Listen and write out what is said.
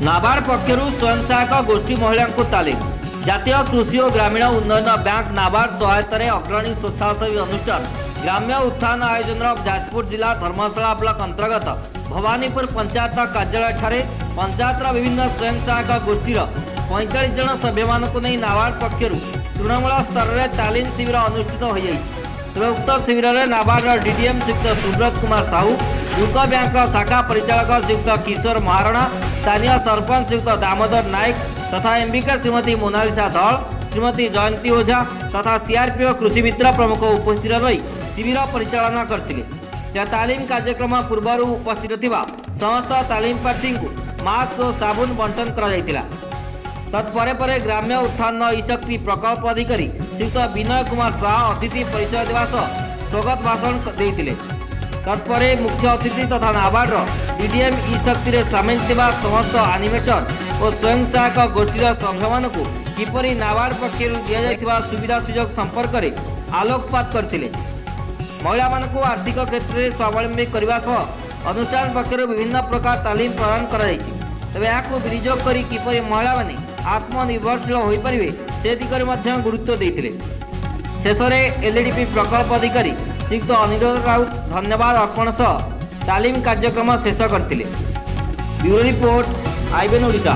नाबार्ड पक्षर स्वयं सहायक गोष्ठी महिला को तालीम। जातीय कृषि और ग्रामीण उन्नयन बैंक नाबार्ड सहायतार अग्रणी स्वेच्छासेवी अनुष्ठान ग्राम्य उत्थान आयोजन जाजपुर जिला धर्मशाला ब्लॉक अंतर्गत भवानीपुर पंचायत कार्यालय ठारे पंचायतर विभिन्न स्वयं सहायक गोष्ठीर 45 जन सभ्य मानक नहीं नाबार्ड पक्षर तृणमूल स्तर में तालीम शिविर अनुष्ठित हो जाए। उक्त शिविर में नाबार्ड डीडीएम श्रीयुक्त सुब्रत कुमार साहू, यूको बैंक शाखा परिचालक श्रीयुक्त किशोर महारणा, स्थानीय सरपंच श्रीयुक्त दामोदर नायक तथा एमबीके श्रीमती मोनालिसा धल, श्रीमती जयंती ओझा तथा सीआरपीएफ कृषि मित्र प्रमुख उपस्थित रही शिविर परिचालना करते। तालीम कार्यक्रम पूर्व उपस्थित थिबा समस्त तालीम प्रार्थी को मास्क और साबुन बंटन करा। तत्परे परे ग्राम्य उत्थान ईशक्ति प्रकल्प अधिकारी श्रीयुक्त विनय कुमार शाह अतिथि परिचय देवा स्वागत भाषण देते। तत्परे मुख्य अतिथि तथा नाबार्ड डीडीएम ईशक्ति सामिल थिबा समस्त एनिमेटर और स्वयं सहायक गोष्ठीर सभ्य मानक किपरि नाबार्ड पक्षर दिया सुविधा सुजोग संपर्क में आलोकपात करते। महिला मानक आर्थिक क्षेत्र में स्वावलंबी करने सह अनुष्ठान पक्षर विभिन्न प्रकार तालीम प्रदान कर तेज यहाँ विनियोग कर किपरि महिला माने आत्मनिर्भरशील हो पारे से दिगरे गुरुत्व देते। शेष में एलडीपी प्रकल्प अधिकारी श्रीयुक्त अनिरुद्ध राउत धन्यवाद अर्पण सह तालीम कार्यक्रम शेष करते। Bureau report IBN Odisha.